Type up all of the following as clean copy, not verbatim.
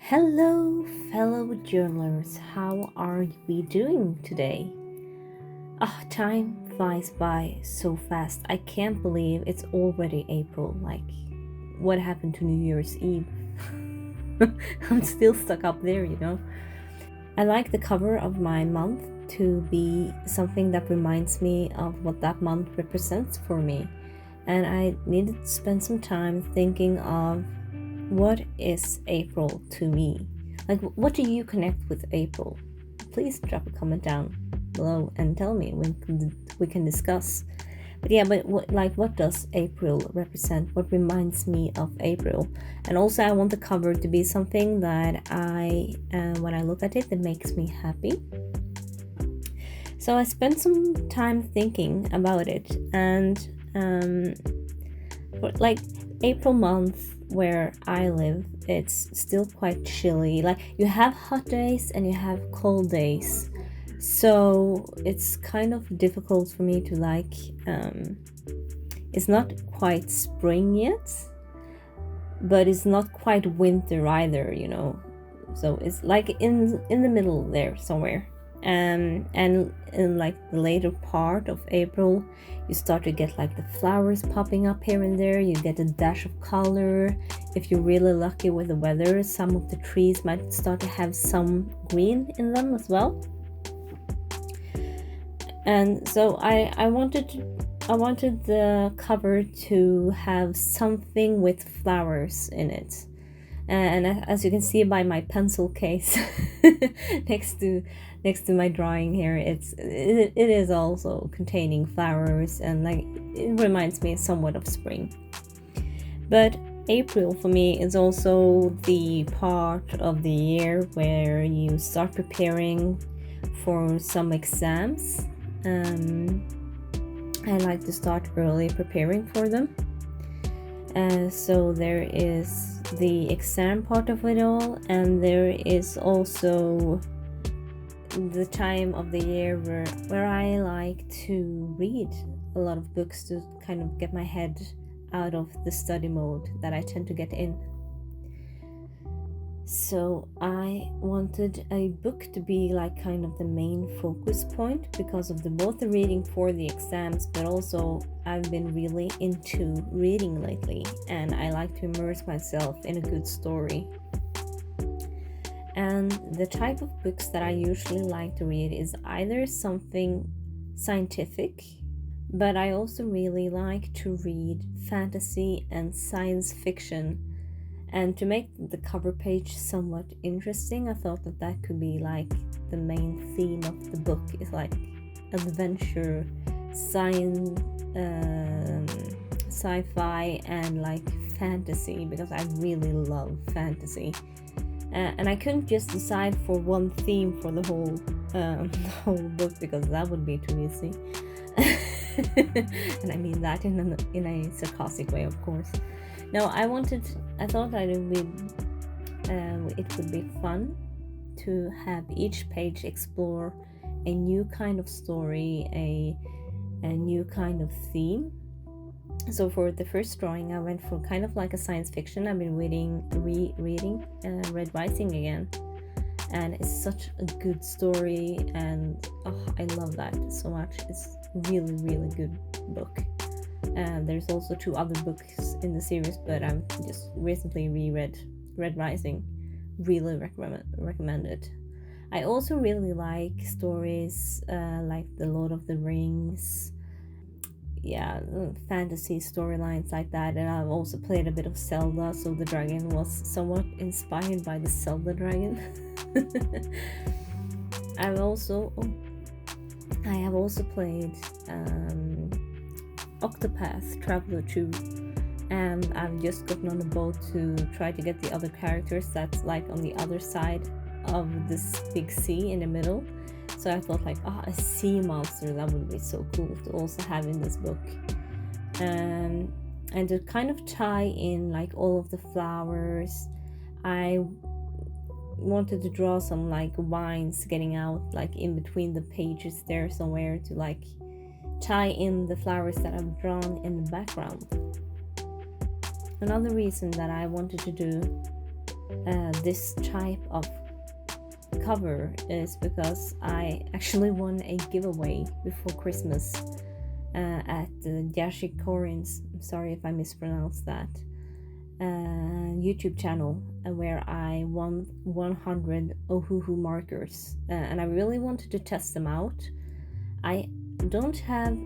Hello, fellow journalers. How are we doing today? Time flies by so fast. I can't believe it's already April. What happened to New Year's Eve? I'm still stuck up there. I like the cover of my month to be something that reminds me of what that month represents for me. And I needed to spend some time thinking of what is April to me? What do you connect with April? Please drop a comment down below and tell me. We can discuss. But what does April represent? What reminds me of April? And also, I want the cover to be something that when I look at it, it makes me happy. So I spent some time thinking about it, and April month where I live, it's still quite chilly. You have hot days and you have cold days, so it's kind of difficult for me to it's not quite spring yet, but it's not quite winter either. So it's like in the middle there somewhere. And in the later part of April, you start to get the flowers popping up here and there. You get a dash of color. If you're really lucky with the weather, some of the trees might start to have some green in them as well. And so I wanted the cover to have something with flowers in it. And as you can see by my pencil case next to my drawing here, it is also containing flowers, and it reminds me somewhat of spring. But April for me is also the part of the year where you start preparing for some exams. I like to start early preparing for them. So there is the exam part of it all, and there is also the time of the year where I like to read a lot of books to kind of get my head out of the study mode that I tend to get in. So I wanted a book to be kind of the main focus point because of both the reading for the exams, but also I've been really into reading lately, and I like to immerse myself in a good story. And the type of books that I usually like to read is either something scientific, but I also really like to read fantasy and science fiction. And to make the cover page somewhat interesting, I thought that could be the main theme of the book is adventure, science, sci-fi, and fantasy, because I really love fantasy. And I couldn't just decide for one theme for the whole book, because that would be too easy. And I mean that in a sarcastic way, of course. No, I thought that it would be fun to have each page explore a new kind of story, a new kind of theme. So for the first drawing, I went for kind of like a science fiction. I've been rereading Red Rising again, and it's such a good story, and I love that so much. It's really, really good book. And there's also 2 other books in the series, but I've just recently reread Red Rising. Really recommend it. I also really like stories like The Lord of the Rings, fantasy storylines like that. And I've also played a bit of Zelda, so the dragon was somewhat inspired by the Zelda dragon. I have also played Octopath Traveler 2, and I've just gotten on a boat to try to get the other characters that's on the other side of this big sea in the middle. So I thought a sea monster, that would be so cool to also have in this book. And to kind of tie in all of the flowers, I wanted to draw some vines getting out in between the pages there somewhere to tie in the flowers that I've drawn in the background. Another reason that I wanted to do this type of cover is because I actually won a giveaway before Christmas at the Yashi Korin's, sorry if I mispronounced that, YouTube channel, where I won 100 Ohuhu markers, and I really wanted to test them out. I don't have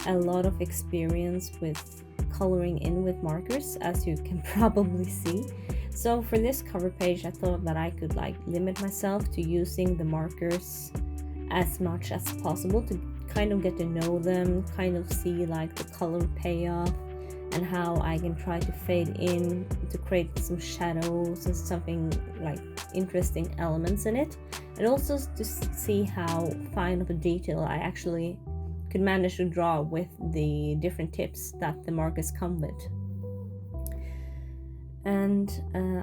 a lot of experience with coloring in with markers, as you can probably see. So for this cover page, I thought that I could like limit myself to using the markers as much as possible to kind of get to know them, kind of see like the color payoff and how I can try to fade in to create some shadows and something like interesting elements in it, and also to see how fine of a detail I actually could manage to draw with the different tips that the markers come with. And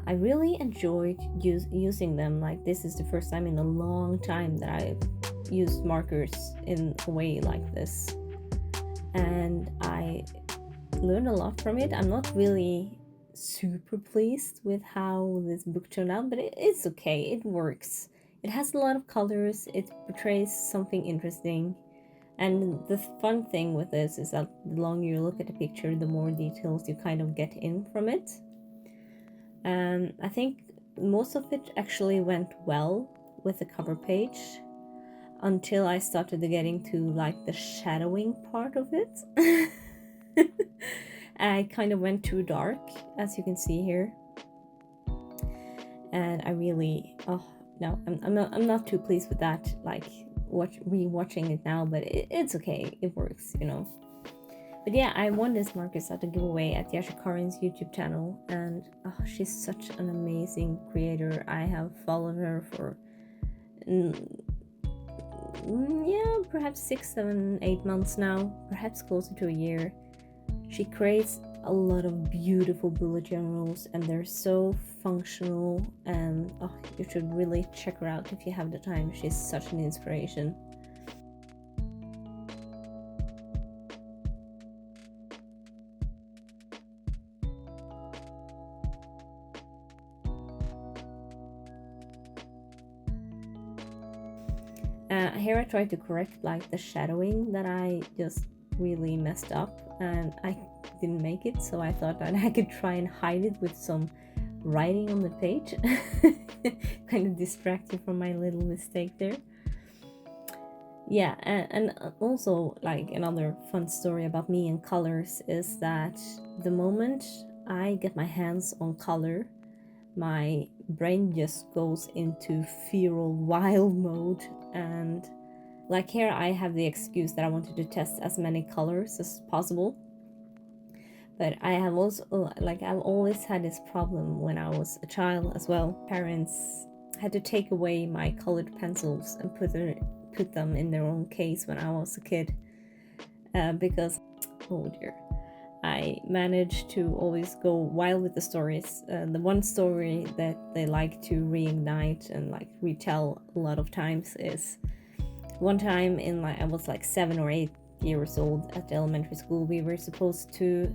I really enjoyed using them. Like, this is the first time in a long time that I've used markers in a way like this, and I learned a lot from it. I'm not really super pleased with how this book turned out, but it's okay, it works. It has a lot of colors, it portrays something interesting, and the fun thing with this is that the longer you look at the picture, the more details you kind of get in from it. I think most of it actually went well with the cover page until I started getting to like the shadowing part of it. I kind of went too dark, as you can see here, and I really, oh no, I'm not too pleased with that. Like rewatching it now, but it's okay, it works, you know. But yeah, I won this markers at a giveaway at Yasha Karin's YouTube channel, and oh, she's such an amazing creator. I have followed her for perhaps 6, 7, 8 months now, perhaps closer to a year. She creates a lot of beautiful bullet journals, and they're so functional, and you should really check her out if you have the time. She's such an inspiration. Here I tried to correct like the shadowing that I just really messed up, and I didn't make it, so I thought that I could try and hide it with some writing on the page. Kind of distract you from my little mistake there. Yeah, and also like another fun story about me and colors is that the moment I get my hands on color, my brain just goes into feral wild mode. And like here I have the excuse that I wanted to test as many colors as possible, but I have also I've always had this problem when I was a child as well. Parents had to take away my colored pencils and put them in their own case when I was a kid, because oh dear, I managed to always go wild with the stories. The one story that they like to reignite and like retell a lot of times is one time in I was like 7 or 8 years old at the elementary school. We were supposed to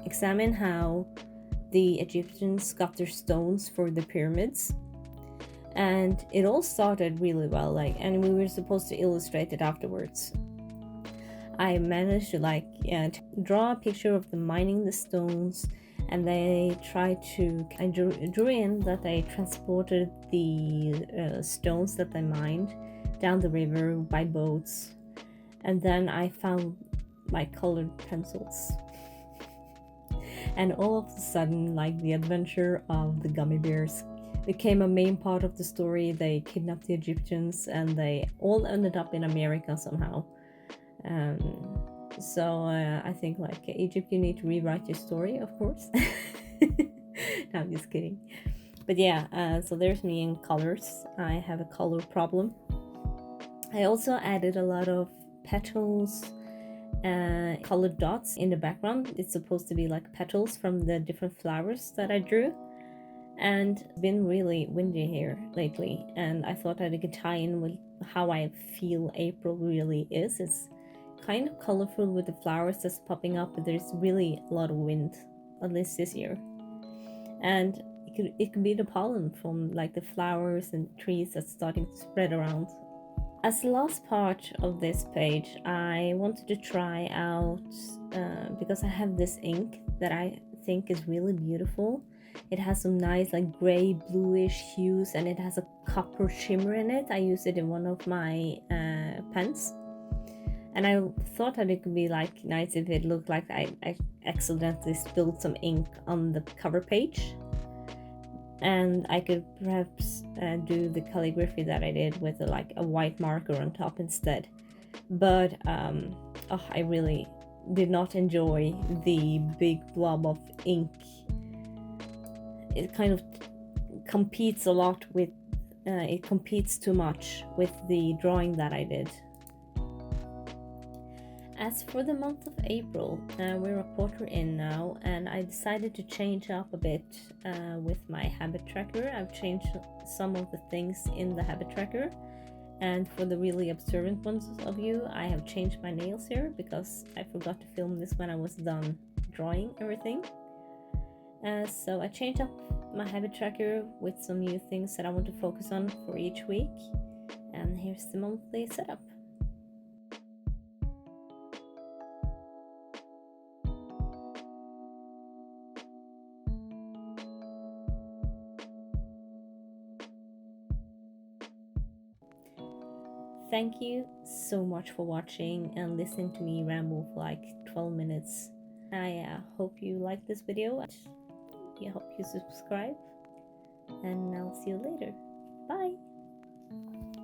examine how the Egyptians got their stones for the pyramids, and it all started really well. And we were supposed to illustrate it afterwards. I managed to draw a picture of them mining the stones, and I drew in that they transported the stones that they mined down the river by boats, and then I found my colored pencils. And all of a sudden, the adventure of the gummy bears became a main part of the story. They kidnapped the Egyptians, and they all ended up in America somehow. So I think Egypt, you need to rewrite your story, of course. No, I'm just kidding. But yeah, so there's me in colors. I have a color problem. I also added a lot of petals, colored dots in the background. It's supposed to be like petals from the different flowers that I drew. And it's been really windy here lately, and I thought that it could tie in with how I feel April really is. It's kind of colorful with the flowers just popping up, but there's really a lot of wind, at least this year. And it could be the pollen from like the flowers and trees that's starting to spread around. As the last part of this page, I wanted to try out because I have this ink that I think is really beautiful. It has some nice like gray bluish hues, and it has a copper shimmer in it. I use it in one of my pens, and I thought that it could be like nice if it looked like I accidentally spilled some ink on the cover page, and I could perhaps do the calligraphy that I did with like a white marker on top instead. But I really did not enjoy the big blob of ink. It kind of competes a lot with it competes too much with the drawing that I did. As for the month of April, we're a quarter in now, and I decided to change up a bit with my habit tracker. I've changed some of the things in the habit tracker, and for the really observant ones of you, I have changed my nails here because I forgot to film this when I was done drawing everything. So I changed up my habit tracker with some new things that I want to focus on for each week, and here's the monthly setup. Thank you so much for watching and listening to me ramble for like 12 minutes. I hope you like this video. I hope you subscribe, and I'll see you later. Bye!